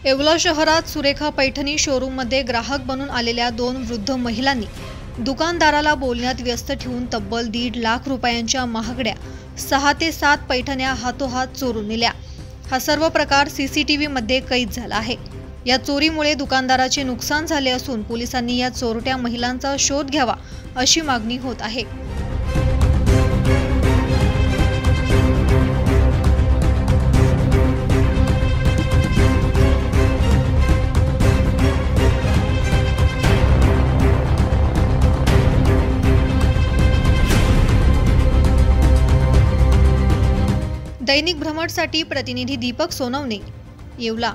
येवला शहरात सुरेखा पैठणी शोरूममध्ये ग्राहक बनून आलेल्या दोन वृद्ध महिलांनी दुकानदाराला बोलण्यात व्यस्त ठेवून तब्बल 1.5 लाख रुपयांच्या महागड्या 6 ते 7 पैठण्या हातोहात चोरून नेल्या। हा सर्व प्रकार सीसीटीव्हीमध्ये कैद झाला आहे। या चोरीमुळे दुकानदाराचे नुकसान झाले असून पोलिसांनी या चोरट्या महिलांचा शोध घ्यावा अशी मागणी होत आहे। दैनिक भ्रमणसाठी प्रतिनिधी दीपक सोनवणे, येवला।